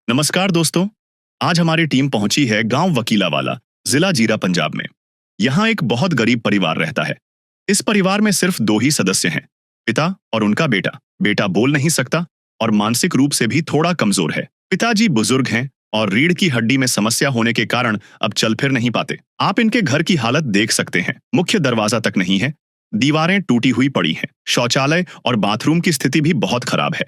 नमस्कार दोस्तों। आज हमारी टीम पहुंची है गांव वकीलावाला, जिला जीरा, पंजाब में। यहाँ एक बहुत गरीब परिवार रहता है। इस परिवार में सिर्फ दो ही सदस्य हैं, पिता और उनका बेटा। बेटा बोल नहीं सकता और मानसिक रूप से भी थोड़ा कमजोर है। पिताजी बुजुर्ग हैं और रीढ़ की हड्डी में समस्या होने के कारण अब चल फिर नहीं पाते। आप इनके घर की हालत देख सकते हैं। मुख्य दरवाजा तक नहीं है, दीवारें टूटी हुई पड़ी हैं। शौचालय और बाथरूम की स्थिति भी बहुत खराब है।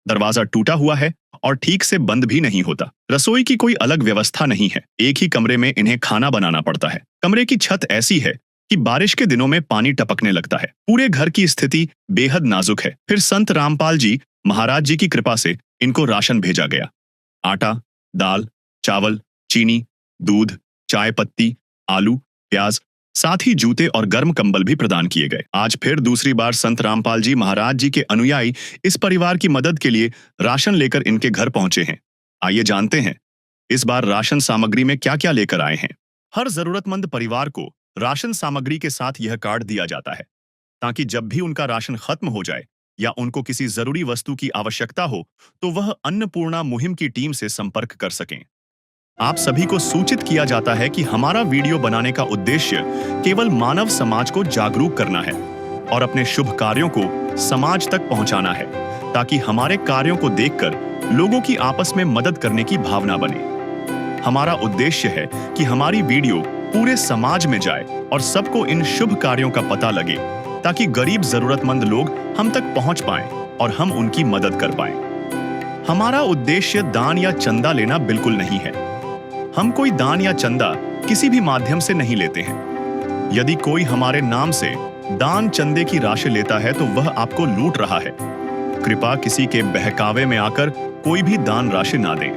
दरवाजा टूटा हुआ है और ठीक से बंद भी नहीं होता। रसोई की कोई अलग व्यवस्था नहीं है। एक ही कमरे में इन्हें खाना बनाना पड़ता है। कमरे की छत ऐसी है कि बारिश के दिनों में पानी टपकने लगता है। पूरे घर की स्थिति बेहद नाजुक है। फिर संत रामपाल जी महाराज जी की कृपा से इनको राशन भेजा गया। आटा, दाल, चावल, चीनी, दूध, चाय पत्ती, आलू, प्याज, साथ ही जूते और गर्म कंबल भी प्रदान किए गए। आज फिर दूसरी बार संत रामपाल जी महाराज जी के अनुयायी इस परिवार की मदद के लिए राशन लेकर इनके घर पहुंचे हैं। आइए जानते हैं इस बार राशन सामग्री में क्या क्या लेकर आए हैं। हर जरूरतमंद परिवार को राशन सामग्री के साथ यह कार्ड दिया जाता है ताकि जब भी उनका राशन खत्म हो जाए या उनको किसी जरूरी वस्तु की आवश्यकता हो तो वह अन्नपूर्णा मुहिम की टीम से संपर्क कर सकें। आप सभी को सूचित किया जाता है कि हमारा वीडियो बनाने का उद्देश्य केवल मानव समाज को जागरूक करना है और अपने शुभ कार्यों को समाज तक पहुंचाना है ताकि हमारे कार्यों को देखकर लोगों की आपस में मदद करने की भावना बने। हमारा उद्देश्य है कि हमारी वीडियो पूरे समाज में जाए और सबको इन शुभ कार्यों का पता लगे ताकि गरीब जरूरतमंद लोग हम तक पहुंच पाएं और हम उनकी मदद कर पाएं। हमारा उद्देश्य दान या चंदा लेना बिल्कुल नहीं है। हम कोई दान या चंदा किसी भी माध्यम से नहीं लेते हैं। यदि कोई हमारे नाम से दान चंदे की राशि लेता है तो वह आपको लूट रहा है। कृपया किसी के बहकावे में आकर कोई भी दान राशि ना दें।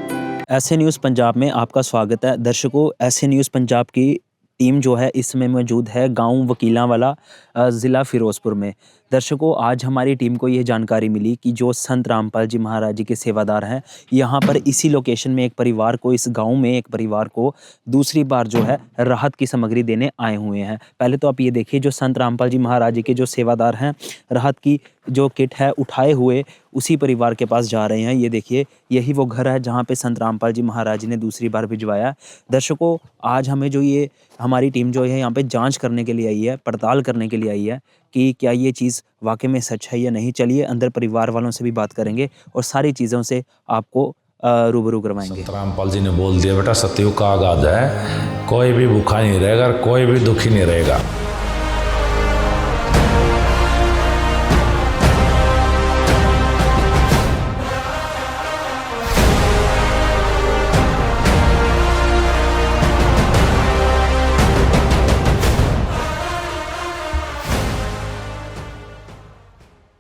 ऐसे न्यूज़ पंजाब में आपका स्वागत है। दर्शकों, ऐसे न्यूज़ पंजाब की टीम जो है इस समय मौजूद है गांव वकीलावाला, ज़िला फिरोज़पुर में। दर्शकों, आज हमारी टीम को ये जानकारी मिली कि जो संत रामपाल जी महाराज जी के सेवादार हैं, यहाँ पर इसी लोकेशन में एक परिवार को, इस गांव में एक परिवार को दूसरी बार जो है राहत की सामग्री देने आए हुए हैं। पहले तो आप ये देखिए, जो संत रामपाल जी महाराज जी के जो सेवादार हैं, राहत की जो किट है उठाए हुए उसी परिवार के पास जा रहे हैं। ये देखिए, यही वो घर है जहाँ पे संत रामपाल जी महाराज जी ने दूसरी बार भिजवाया। दर्शकों, आज हमें जो ये हमारी टीम जो है यहाँ पे जांच करने के लिए आई है, पड़ताल करने के लिए आई है कि क्या ये चीज़ वाकई में सच है या नहीं। चलिए अंदर परिवार वालों से भी बात करेंगे और सारी चीज़ों से आपको रूबरू करवाएंगे। संत रामपाल जी ने बोल दिया, बेटा सतयुग का आगाज है, कोई भी भूखा नहीं रहेगा, कोई भी दुखी नहीं रहेगा।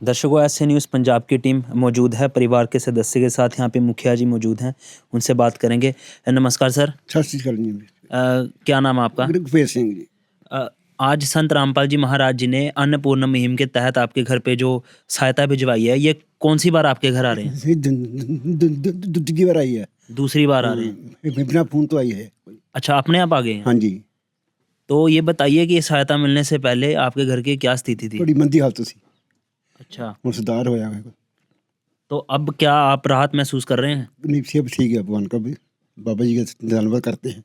दर्शकों, ऐसे न्यूज़ पंजाब की टीम मौजूद है परिवार के सदस्य के साथ। यहाँ पे मुखिया जी मौजूद हैं, उनसे बात करेंगे। नमस्कार सर। सत श्री अकाल जी। क्या नाम है आपका? गुरप्रीत सिंह जी। आज संत रामपाल जी महाराज जी ने अन्नपूर्णा मुहिम के तहत आपके घर पे जो सहायता भिजवाई है, ये कौन सी बार आपके घर आ रहे हैं? दूसरी बार आई है। दूसरी बार आ रहे हैं। बिना फोन तो आई है। अच्छा, अपने आप आ गए हैं? हाँ जी। तो ये बताइए कि सहायता मिलने से पहले आपके घर की क्या स्थिति थी? बड़ी मंदी हालत थी। अच्छा, ਹੁਣ सुधार होया है। तो अब क्या आप राहत महसूस कर रहे हैं? नहीं, सब ठीक है, भगवान का भी, बाबा जी का धन्यवाद करते हैं।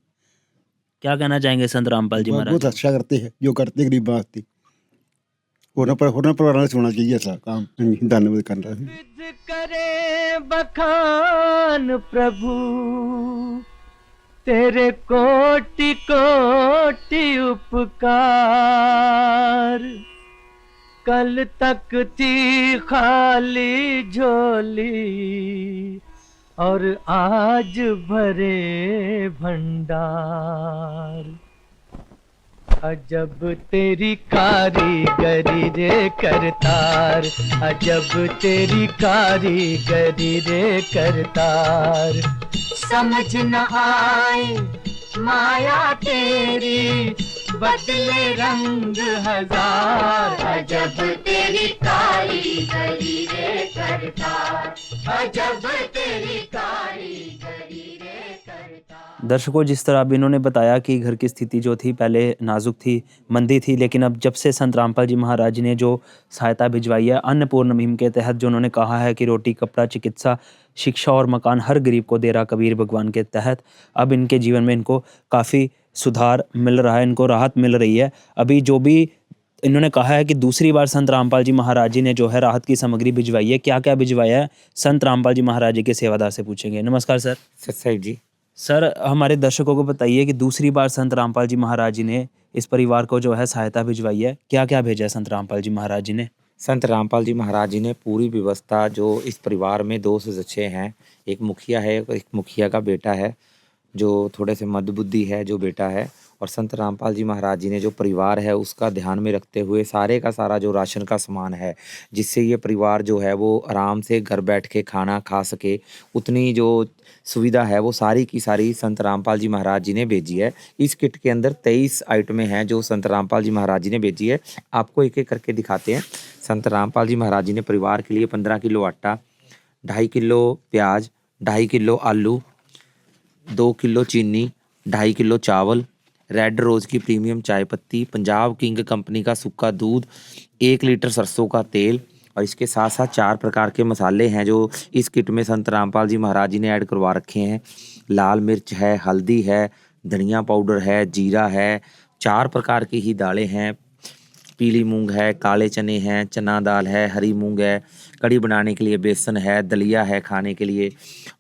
क्या कहना चाहेंगे संत रामपाल जी महाराज? बहुत अच्छा करते हैं जो करते हैं गरीब वास्ते। होना परिवार से होना चाहिए ऐसा काम। धन्यवाद कर रहा है। करे बखान प्रभु तेरे कोटि कोटि उपकार। कल तक थी खाली झोली और आज भरे भंडार। अजब तेरी कारीगरी रे करतार, अजब तेरी कारीगरी रे करतार। समझ न आए माया तेरी बदले रंग हजार। अजब तेरी कारीगरी रे करतार, अजब तेरी कारीगरी रे करतार। दर्शकों, जिस तरह अब इन्होंने बताया कि घर की स्थिति जो थी पहले नाजुक थी, मंदी थी, लेकिन अब जब से संत रामपाल जी महाराज जी ने जो सहायता भिजवाई है अन्नपूर्ण मुहिम के तहत, जो उन्होंने कहा है कि रोटी, कपड़ा, चिकित्सा, शिक्षा और मकान हर गरीब को दे रहा कबीर भगवान के तहत, अब इनके जीवन में इनको काफ़ी सुधार मिल रहा है, इनको राहत मिल रही है। अभी जो भी इन्होंने कहा है कि दूसरी बार संत रामपाल जी महाराज जी ने जो है राहत की सामग्री भिजवाई है, क्या क्या भिजवाया है संत रामपाल जी महाराज जी के सेवादार से पूछेंगे। नमस्कार सर। सत्साई जी। सर, हमारे दर्शकों को बताइए कि दूसरी बार संत रामपाल जी महाराज जी ने इस परिवार को जो है सहायता भिजवाई है, क्या क्या भेजा है संत रामपाल जी महाराज जी ने? संत रामपाल जी महाराज जी ने पूरी व्यवस्था, जो इस परिवार में 2 सदस्य हैं, एक मुखिया है, एक मुखिया का बेटा है जो थोड़े से मंदबुद्धि है जो बेटा है, और संत रामपाल जी महाराज जी ने जो परिवार है उसका ध्यान में रखते हुए सारे का सारा जो राशन का सामान है, जिससे ये परिवार जो है वो आराम से घर बैठ के खाना खा सके, उतनी जो सुविधा है वो सारी की सारी संत रामपाल जी महाराज जी ने भेजी है। इस किट के अंदर 23 आइटमें हैं जो संत रामपाल जी महाराज जी ने भेजी है। आपको एक एक करके दिखाते हैं। संत रामपाल जी महाराज जी ने परिवार के लिए 15 किलो आटा, 2.5 किलो प्याज, 2.5 किलो आलू, 2 किलो चीनी, 2.5 किलो चावल, रेड रोज़ की प्रीमियम चाय पत्ती, पंजाब किंग कंपनी का सूखा दूध, 1 लीटर सरसों का तेल, और इसके साथ साथ 4 प्रकार के मसाले हैं जो इस किट में संत रामपाल जी महाराज जी ने ऐड करवा रखे हैं। लाल मिर्च है, हल्दी है, धनिया पाउडर है, जीरा है, 4 प्रकार की ही दालें हैं, पीली मूंग है, काले चने हैं, चना दाल है, हरी मूंग है, कड़ी बनाने के लिए बेसन है, दलिया है खाने के लिए,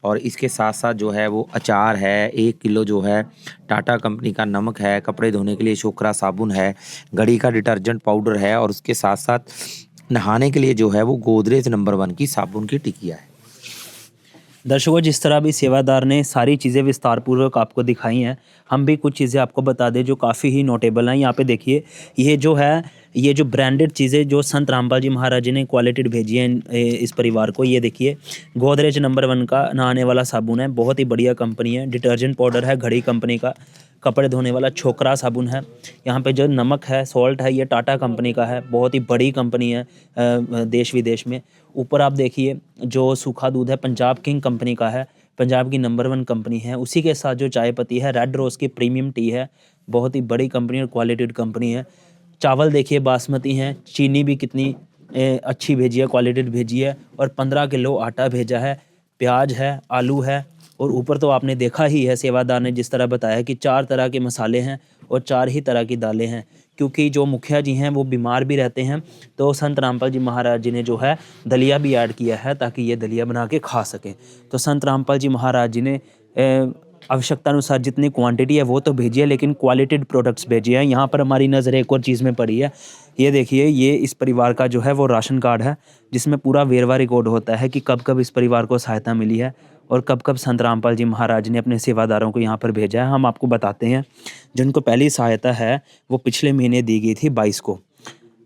और इसके साथ साथ जो है वो अचार है, 1 किलो जो है टाटा कंपनी का नमक है, कपड़े धोने के लिए शोकरा साबुन है, घड़ी का डिटर्जेंट पाउडर है, और उसके साथ साथ नहाने के लिए जो है वो गोदरेज नंबर 1 की साबुन की टिकिया है। दर्शकों, जिस तरह भी सेवादार ने सारी चीज़ें विस्तारपूर्वक आपको दिखाई हैं, हम भी कुछ चीज़ें आपको बता दें जो काफ़ी ही नोटेबल हैं। यहाँ पे देखिए, ये जो है, ये जो ब्रांडेड चीज़ें जो संत रामपाल जी महाराज जी ने क्वालिटी भेजी हैं इस परिवार को, ये देखिए गोदरेज नंबर 1 का नहाने वाला साबुन है, बहुत ही बढ़िया कंपनी है। डिटर्जेंट पाउडर है घड़ी कंपनी का, कपड़े धोने वाला छोकरा साबुन है। यहाँ पे जो नमक है, सॉल्ट है, ये टाटा कंपनी का है, बहुत ही बड़ी कंपनी है देश विदेश में। ऊपर आप देखिए जो सूखा दूध है पंजाब किंग कंपनी का है, पंजाब की नंबर 1 कंपनी है। उसी के साथ जो चाय पत्ती है रेड रोज़ की प्रीमियम टी है, बहुत ही बड़ी कंपनी और क्वालिटेड कंपनी है। चावल देखिए बासमती हैं, चीनी भी कितनी अच्छी भेजी है, क्वालिटेड भेजी है, और 15 किलो आटा भेजा है, प्याज है, आलू है, और ऊपर तो आपने देखा ही है सेवादार ने जिस तरह बताया कि 4 तरह के मसाले हैं और 4 ही तरह की दालें हैं। क्योंकि जो मुखिया जी हैं वो बीमार भी रहते हैं, तो संत रामपाल जी महाराज जी ने जो है दलिया भी ऐड किया है ताकि ये दलिया बना के खा सकें। तो संत रामपाल जी महाराज जी ने आवश्यकता अनुसार जितनी क्वांटिटी है वो तो भेजी है, लेकिन क्वालिटेड प्रोडक्ट्स भेजे हैं। यहाँ पर हमारी नज़र एक और चीज़ में पड़ी है, ये देखिए, ये इस परिवार का जो है वो राशन कार्ड है, जिसमें पूरा वेरवा रिकॉर्ड होता है कि कब कब इस परिवार को सहायता मिली है और कब कब संत रामपाल जी महाराज ने अपने सेवादारों को यहाँ पर भेजा है। हम आपको बताते हैं। जिनको पहली सहायता है वो पिछले महीने दी गई थी 22 को।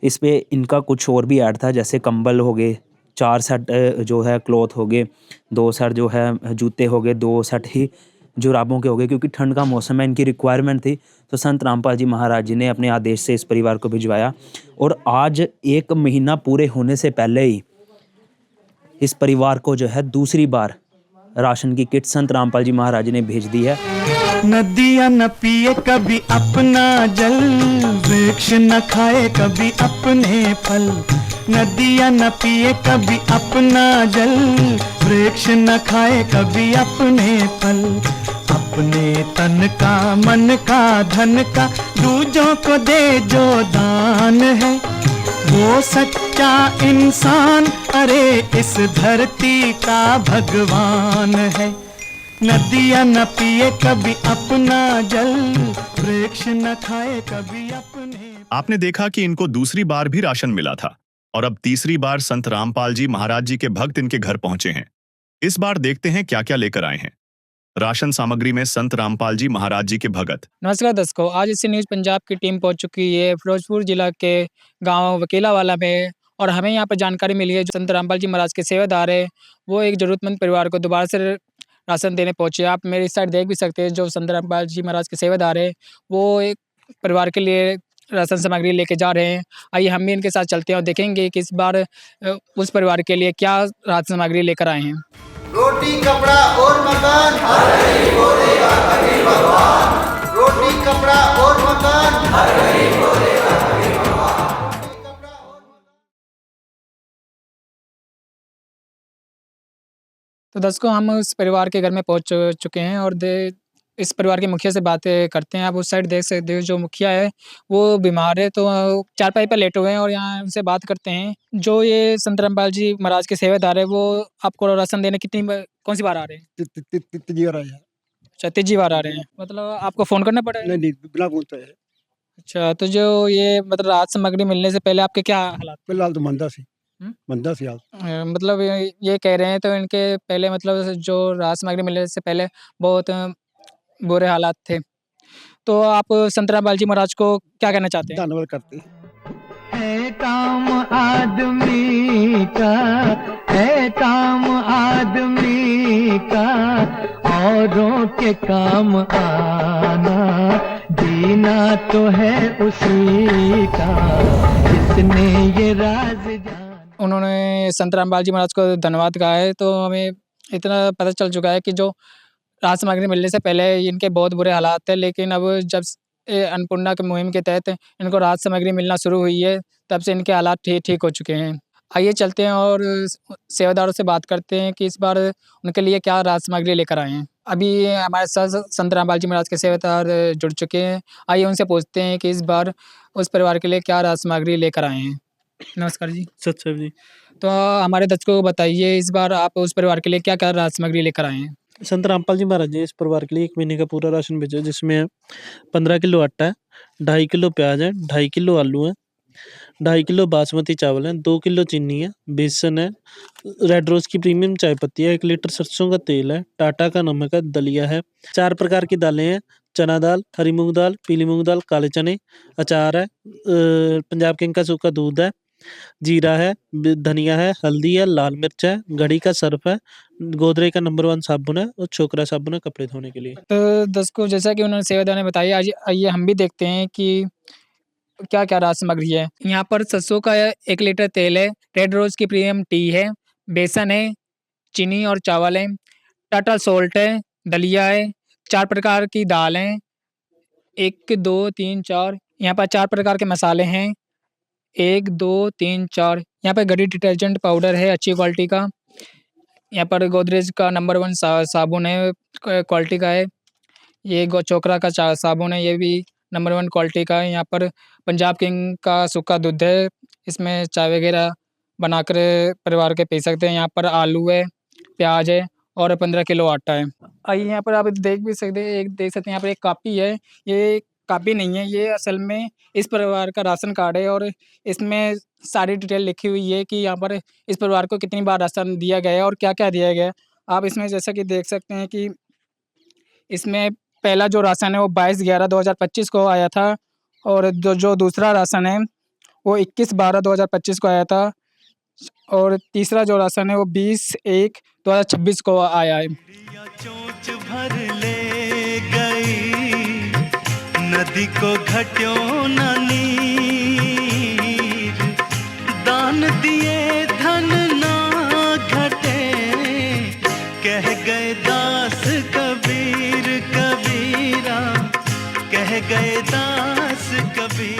इस पर इनका कुछ और भी ऐड था, जैसे कंबल हो गए, 4 सेट जो है क्लॉथ हो गए, 2 सेट जो है जूते हो गए, 2 सेट ही जुराबों के हो गए, क्योंकि ठंड का मौसम है, इनकी रिक्वायरमेंट थी। तो संत रामपाल जी महाराज जी ने अपने आदेश से इस परिवार को भिजवाया, और आज 1 महीना पूरे होने से पहले ही इस परिवार को जो है दूसरी बार राशन की किट संत रामपाल जी महाराज जी ने भेज दी है। नदियाँ न पिए कभी अपना जल, वृक्ष न खाए कभी अपने फल। नदियाँ न पिए कभी अपना जल, वृक्ष न खाए कभी अपने फल। अपने तन का, मन का, धन का दूजों को दे जो दान है, वो सच्चा इंसान, अरे इस धरती का भगवान है। नदियाँ न पिए कभी अपना जल, वृक्ष न खाए कभी अपने। आपने देखा कि इनको दूसरी बार भी राशन मिला था, और अब तीसरी बार संत रामपाल जी महाराज जी के भक्त इनके घर पहुंचे हैं। इस बार देखते हैं क्या क्या लेकर आए हैं। राशन सामग्री में संत रामपाल जी महाराज जी के भगत। नमस्कार दर्शकों, आज इससे न्यूज़ पंजाब की टीम पहुंच चुकी है फिरोजपुर जिला के गांव वकीलावाला में, और हमें यहां पर जानकारी मिली है जो संत रामपाल जी महाराज के सेवादार है वो एक जरूरतमंद परिवार को दोबारा से राशन देने पहुंचे। आप मेरी साइड देख भी सकते हैं, जो संत रामपाल जी महाराज के सेवादार है वो एक परिवार के लिए राशन सामग्री लेके जा रहे हैं। आइए हम भी इनके साथ चलते हैं और देखेंगे कि इस बार उस परिवार के लिए क्या राशन सामग्री लेकर आए हैं। रोटी, कपड़ा और मकान हर गरीब को देगा कबीर तो दर्शकों हम उस परिवार के घर में पहुँच चुके हैं और इस परिवार के मुखिया से बातें करते हैं। आप उस साइड देख सकते हो जो मुखिया है वो बीमार है तो चारपाई पर लेटे हुए हैं और यहाँ उनसे बात करते हैं। जो ये संत रामपाल जी महाराज के सेवादार है वो आपको राशन देने कौन सी बार आ रहे हैं? तीसरी बार आया। अच्छा, तीसरी बार आ रहे हैं। मतलब आपको फ़ोन करना पड़ा है? नहीं बिना पूछता है। अच्छा, तो जो ये मतलब राहत सामग्री मिलने से पहले आपके क्या हालात थे? फिलहाल तो मंदा सी हुँ? मंदा सी हाल। मतलब ये कह रहे हैं तो इनके पहले मतलब जो राहत सामग्री मिलने से पहले बहुत बुरे हालात थे। तो आप संत रामपाल जी महाराज को क्या कहना चाहते हैं? धन्यवाद करते हैं। है काम आदमी का, है काम आदमी का, औरों के काम आना, जीना तो है उसी का, जिसने ये राज जाना। उन्होंने संत रामपाल जी महाराज को धन्यवाद कहा है तो हमें इतना पता चल चुका है कि जो राहत सामग्री मिलने से पहले इनके बहुत बुरे हालात थे, लेकिन अब जब अन्नपूर्णा की मुहिम के तहत इनको राहत सामग्री मिलना शुरू हुई है, तब से इनके हालात ठीक हो चुके हैं। आइए चलते हैं और सेवादारों से बात करते हैं कि इस बार उनके लिए क्या राहत सामग्री लेकर आए हैं। अभी हमारे साथ संत रामपाल जी महाराज के सेवादार जुड़ चुके हैं। आइए उनसे पूछते हैं कि इस बार उस परिवार के लिए क्या राहत सामग्री लेकर आए हैं। नमस्कार जी। सच्चा जी। तो हमारे दर्शकों को बताइए इस बार आप उस परिवार के लिए क्या-क्या राहत सामग्री लेकर आए हैं? संत रामपाल जी महाराज ने इस परिवार के लिए 1 महीने का पूरा राशन भेजा, जिसमें 15 किलो आटा है, 2.5 किलो प्याज है, 2.5 किलो आलू है, 2.5 किलो बासमती चावल है, 2 किलो चीनी है, बेसन है, रेड रोज़ की प्रीमियम चाय पत्ती है, 1 लीटर सरसों का तेल है, टाटा का नमक है, दलिया है, 4 प्रकार की दालें हैं, चना दाल, हरी मूँग दाल, पीली मूँग दाल, काले चने, अचार है, पंजाब किंग का सूखा दूध है, जीरा है, धनिया है, हल्दी है, लाल मिर्च है, घड़ी का सर्फ है, गोदरेज का नंबर 1 साबुन है और छोकरा साबुन है कपड़े धोने के लिए। तो दर्शकों जैसा कि उन्होंने सेवादार ने बताया, आइए हम भी देखते हैं कि क्या-क्या राहत सामग्री है। यहाँ पर सरसों का 1 लीटर तेल है, रेड रोज़ की प्रीमियम टी है, बेसन है, चीनी और चावल है, टाटा सॉल्ट है, दलिया है, 4 प्रकार की दाल हैं, 1, 2, 3, 4 यहाँ पर 4 प्रकार के मसाले हैं, 1, 2, 3, 4 यहाँ पे घड़ी डिटर्जेंट पाउडर है अच्छी क्वालिटी का। यहाँ पर गोदरेज का नंबर 1 साबुन है, क्वालिटी का है। ये चोकरा का साबुन है, ये भी नंबर 1 क्वालिटी का है। यहाँ पर पंजाब किंग का सूखा दूध है, इसमें चाय वगैरह बनाकर परिवार के पी सकते हैं। यहाँ पर आलू है, प्याज है और 15 किलो आटा है। आइए यहाँ पर आप देख भी सकते हैं, देख सकते हैं यहाँ पर एक कापी है। ये कापी नहीं है, ये असल में इस परिवार का राशन कार्ड है और इसमें सारी डिटेल लिखी हुई है कि यहाँ पर इस परिवार को कितनी बार राशन दिया गया है और क्या-क्या दिया गया है। आप इसमें जैसा कि देख सकते हैं कि इसमें पहला जो राशन है वो 22/11/2025 को आया था और जो दूसरा राशन है वो 21/12/2025 को आया था और तीसरा जो राशन है वो 20/1/2026 को आया है। चोंच भर ले गई, नदी को घट्यों न नीर, दान दिए धन ना घटे, कह गए दास कबीर कबीरा, कह गए दास कबीर।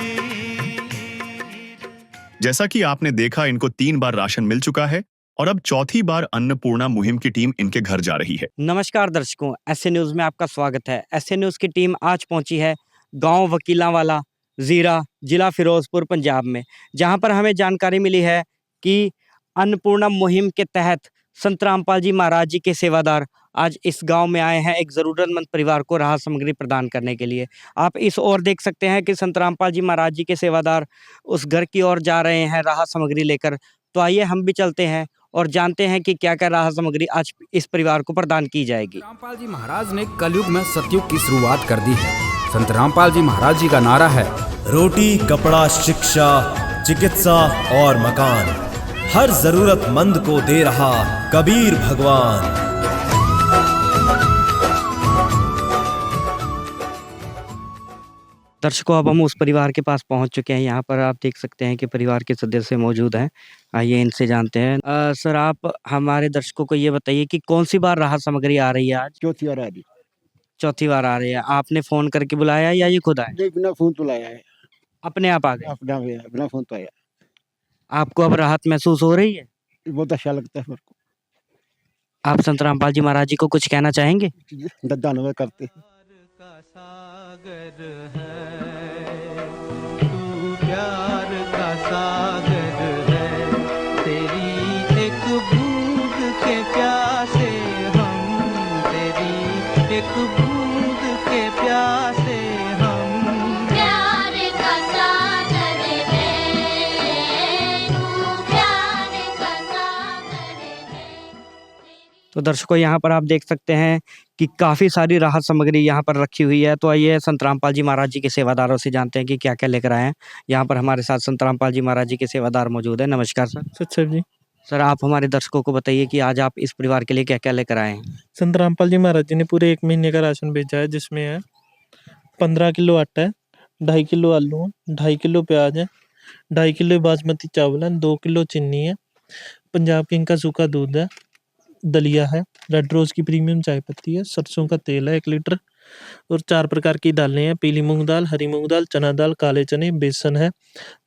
जैसा कि आपने देखा, इनको 3 बार राशन मिल चुका है और अब चौथी बार अन्नपूर्णा मुहिम की टीम इनके घर जा रही है। नमस्कार दर्शकों, एसए न्यूज़ में आपका स्वागत है। एसए न्यूज़ की टीम आज पहुंची है गांव वकीलांवाला, ज़ीरा, जिला फिरोजपुर, पंजाब में, जहां पर हमें जानकारी मिली है कि अन्नपूर्णा मुहिम के तहत संत रामपाल जी महाराज जी के सेवादार आज इस गांव में आए हैं एक ज़रूरतमंद परिवार को राहत सामग्री प्रदान करने के लिए। आप इस ओर देख सकते हैं कि संत रामपाल जी महाराज जी के सेवादार उस घर की ओर जा रहे हैं राहत सामग्री लेकर। तो आइए हम भी चलते हैं और जानते हैं कि क्या क्या राहत सामग्री आज इस परिवार को प्रदान की जाएगी। रामपाल जी महाराज ने कलयुग में सतयुग की शुरुआत कर दी है। संत रामपाल जी महाराज जी का नारा है, रोटी, कपड़ा, शिक्षा, चिकित्सा और मकान, हर जरूरतमंद को दे रहा कबीर भगवान। दर्शकों, अब हम उस परिवार के पास पहुंच चुके हैं। यहाँ पर आप देख सकते हैं कि परिवार के सदस्य मौजूद हैं। आइए इनसे जानते हैं। सर, आप हमारे दर्शकों को ये बताइए कि कौन सी बार राहत सामग्री आ रही है आज? चौथी बार आ रही। चौथी बार आ रही है। आपने फोन करके बुलाया या ये खुद आए? नहीं, बिना फोन तो लाया है। अपने आप आ गए? बिना फोन तो आया। आपको अब राहत महसूस हो रही है? बहुत अच्छा लगता है मेरे को। आप संत रामपाल जी महाराज जी को कुछ कहना चाहेंगे? धन्यवाद करते हैं। का सागर है, तू प्यार का सागर है, तेरी एक बूंद के प्यासे हम, तेरी एक बूंद के प्यासे हम। प्यार का सागर है, तू प्यार का सागर है। तो दर्शकों, यहाँ पर आप देख सकते हैं कि काफ़ी सारी राहत सामग्री यहाँ पर रखी हुई है। तो आइए संत रामपाल जी महाराज जी के सेवादारों से जानते हैं कि क्या क्या लेकर आए हैं। यहाँ पर हमारे साथ संत रामपाल जी महाराज जी के सेवादार मौजूद है। नमस्कार सर। सर जी, सर, आप हमारे दर्शकों को बताइए कि आज आप इस परिवार के लिए क्या क्या लेकर आए हैं। संत रामपाल जी महाराज जी ने पूरे 1 महीने का राशन भेजा है, जिसमें है 15 किलो आटा है, 2.5 किलो आलू है, 2.5 किलो प्याज है, 2.5 किलो बासमती चावल है, 2 किलो चीनी है, पंजाब किंग का सूखा दूध है, दलिया है, रेड रोज की प्रीमियम चाय पत्ती है, सरसों का तेल है 1 लीटर और 4 प्रकार की दालें हैं, पीली मूंग दाल, हरी मूंग दाल, चना दाल, काले चने, बेसन है,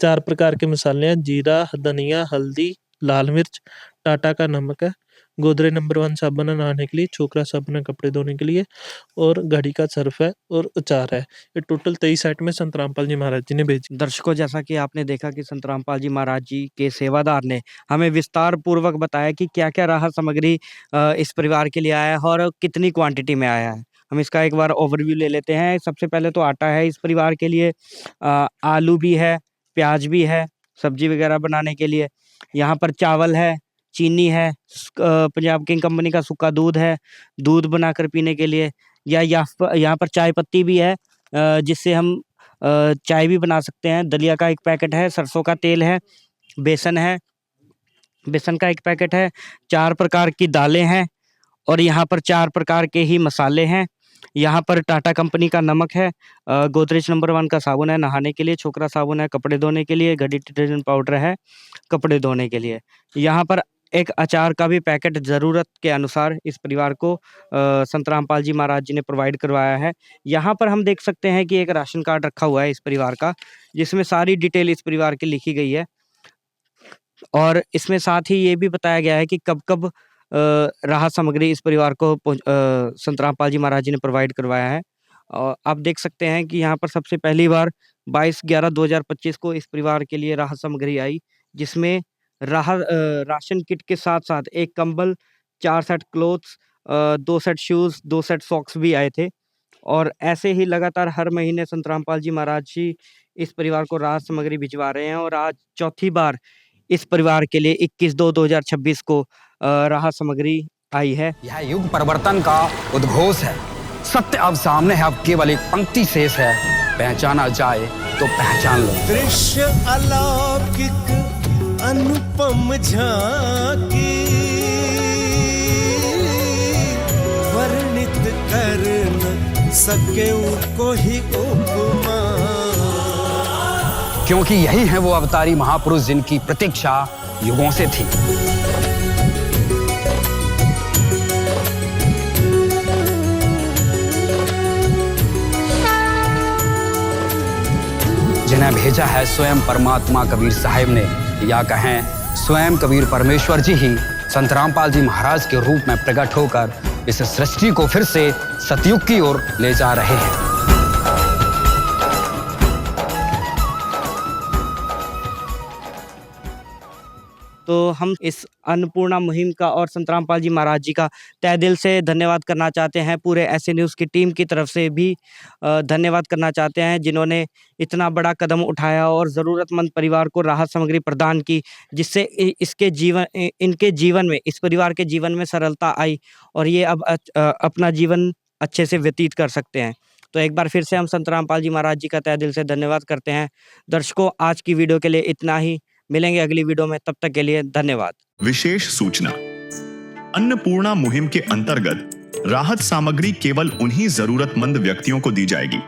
4 प्रकार के मसाले हैं, जीरा, धनिया, हल्दी, लाल मिर्च, टाटा का नमक है, गोदरेज नंबर 1 साबुन है नहाने के लिए, छोकरा साबुन है कपड़े धोने के लिए और घड़ी का सर्फ है और अचार है। ये टोटल 23 आइटम में संत रामपाल जी महाराज जी ने भेजी। दर्शकों, जैसा कि आपने देखा कि संत रामपाल जी महाराज जी के सेवादार ने हमें विस्तार पूर्वक बताया कि क्या क्या राहत सामग्री इस परिवार के लिए आया है और कितनी क्वांटिटी में आया है। हम इसका एक बार ओवरव्यू ले लेते हैं। सबसे पहले तो आटा है इस परिवार के लिए, आलू भी है, प्याज भी है सब्जी वगैरह बनाने के लिए, यहाँ पर चावल है, चीनी है, पंजाब किंग कंपनी का सूखा दूध है, दूध बनाकर पीने के लिए, या यहाँ पर चाय पत्ती भी है जिससे हम चाय भी बना सकते हैं, दलिया का 1 पैकेट है, सरसों का तेल है, बेसन है, बेसन का 1 पैकेट है, 4 प्रकार की दालें हैं और यहाँ पर 4 प्रकार के ही मसाले हैं। यहाँ पर टाटा कंपनी का नमक है, गोदरेज नंबर 1 का साबुन है नहाने के लिए, छोकरा साबुन है कपड़े धोने के लिए, घड़ी डिटर्जेंट पाउडर है कपड़े धोने के लिए। यहाँ पर एक अचार का भी पैकेट ज़रूरत के अनुसार इस परिवार को संत रामपाल जी महाराज जी ने प्रोवाइड करवाया है। यहाँ पर हम देख सकते हैं कि एक राशन कार्ड रखा हुआ है इस परिवार का, जिसमें सारी डिटेल इस परिवार की लिखी गई है और इसमें साथ ही ये भी बताया गया है कि कब-कब राहत सामग्री इस परिवार को संत रामपाल जी महाराज जी ने प्रोवाइड करवाया है। और आप देख सकते हैं कि यहाँ पर सबसे पहली बार 22/11/2025 को इस परिवार के लिए राहत सामग्री आई, जिसमें राशन किट के साथ-साथ 1 कंबल, 4 set clothes, 2 set shoes, 2 set socks भी आए थे। और ऐसे ही लगातार हर महीने संत रामपाल जी महाराज जी इस परिवार को राहत सामग्री भिजवा रहे हैं और आज चौथी बार इस परिवार के लिए 21/2/2026 को राहत सामग्री आई है। यह युग परिवर्तन का उद्घोष है। सत्य अब सामने है, अब केवल एक पंक्ति शेष है। पहचाना जाए तो पहचान लो। दृश्य अलौकिक अनुपम झांकी, वर्णित कर न सके कोई उपमा। क्योंकि यही है वो अवतारी महापुरुष जिनकी प्रतीक्षा युगों से थी। जिन्हें भेजा है स्वयं परमात्मा कबीर साहिब ने, या कहें स्वयं कबीर परमेश्वर जी ही संत रामपाल जी महाराज के रूप में प्रकट होकर इस सृष्टि को फिर से सतयुग की ओर ले जा रहे हैं। तो हम इस अन्नपूर्णा मुहिम का और संत रामपाल जी महाराज जी का तहे दिल से धन्यवाद करना चाहते हैं। पूरे ऐसे न्यूज़ की टीम की तरफ से भी धन्यवाद करना चाहते हैं, जिन्होंने इतना बड़ा कदम उठाया और ज़रूरतमंद परिवार को राहत सामग्री प्रदान की, जिससे इनके जीवन में, इस परिवार के जीवन में सरलता आई और ये अब अपना जीवन अच्छे से व्यतीत कर सकते हैं। तो एक बार फिर से हम संत रामपाल जी महाराज जी का तहे दिल से धन्यवाद करते हैं। दर्शकों, आज की वीडियो के लिए इतना ही। मिलेंगे अगली वीडियो में, तब तक के लिए धन्यवाद। विशेष सूचना, अन्नपूर्णा मुहिम के अंतर्गत राहत सामग्री केवल उन्हीं जरूरतमंद व्यक्तियों को दी जाएगी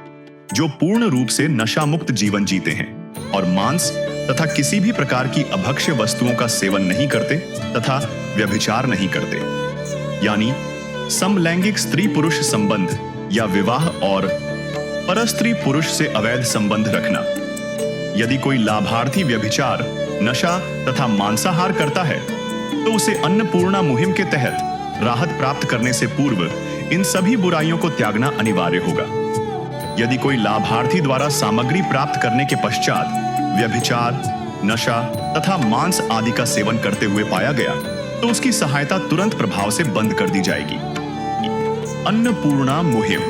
जो पूर्ण रूप से नशा मुक्त जीवन जीते हैं और मांस तथा किसी भी प्रकार की अभक्ष्य वस्तुओं का सेवन नहीं करते तथा व्यभिचार नहीं करते, यानी समलैंगिक स्त्री पुरुष संबंध या विवाह और परस्त्री पुरुष से अवैध संबंध रखना। यदि कोई लाभार्थी व्यभिचार, नशा तथा मांसाहार करता है तो उसे अन्नपूर्णा मुहिम के तहत राहत प्राप्त करने से पूर्व इन सभी बुराइयों को त्यागना अनिवार्य होगा। यदि कोई लाभार्थी द्वारा सामग्री प्राप्त करने के पश्चात व्यभिचार, नशा तथा मांस आदि का सेवन करते हुए पाया गया तो उसकी सहायता तुरंत प्रभाव से बंद कर दी जाएगी। अन्नपूर्णा मुहिम।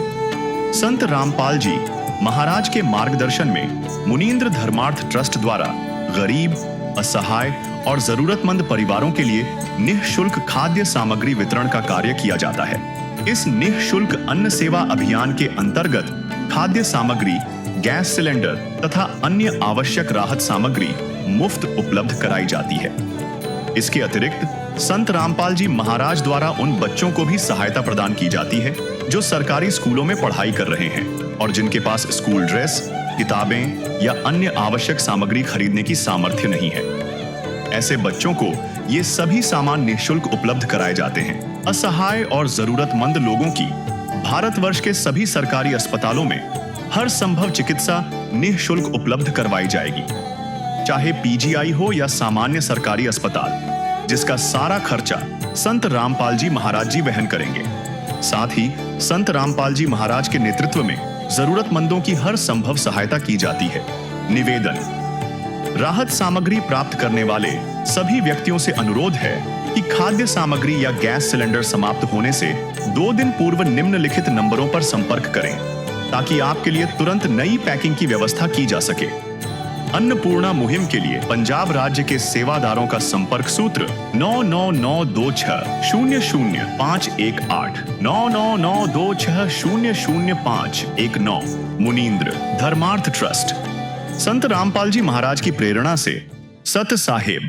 संत रामपाल जी महाराज के मार्गदर्शन में मुनींद्र धर्मार्थ ट्रस्ट द्वारा गरीब, असहाय और जरूरतमंद परिवारों के लिए निःशुल्क खाद्य सामग्री वितरण का कार्य किया जाता है। इस निःशुल्क अन्न सेवा अभियान के अंतर्गत खाद्य सामग्री, गैस सिलेंडर तथा अन्य आवश्यक राहत सामग्री मुफ्त उपलब्ध कराई जाती है। इसके अतिरिक्त संत रामपाल जी महाराज द्वारा उन बच्चों को भी सहायता प्रदान की जाती है जो सरकारी स्कूलों में पढ़ाई कर रहे हैं और जिनके पास स्कूल ड्रेस, किताबें या अन्य आवश्यक सामग्री खरीदने की सामर्थ्य नहीं है। ऐसे बच्चों को ये सभी सामान निःशुल्क उपलब्ध कराए जाते हैं। असहाय और जरूरतमंद लोगों की भारतवर्ष के सभी सरकारी अस्पतालों में हर संभव चिकित्सा निःशुल्क उपलब्ध करवाई जाएगी, चाहे पीजीआई हो या सामान्य सरकारी अस्पताल, जिसका सारा खर्चा संत रामपाल जी महाराज जी वहन करेंगे। साथ ही संत रामपाल जी महाराज के नेतृत्व में जरूरतमंदों की हर संभव सहायता की जाती है। निवेदन। राहत सामग्री प्राप्त करने वाले सभी व्यक्तियों से अनुरोध है कि खाद्य सामग्री या गैस सिलेंडर समाप्त होने से 2 दिन पूर्व निम्नलिखित नंबरों पर संपर्क करें ताकि आपके लिए तुरंत नई पैकिंग की व्यवस्था की जा सके। अन्नपूर्णा मुहिम के लिए पंजाब राज्य के सेवादारों का संपर्क सूत्र 9992600518 9992600519। मुनींद्र धर्मार्थ ट्रस्ट। संत रामपाल जी महाराज की प्रेरणा से सत साहिब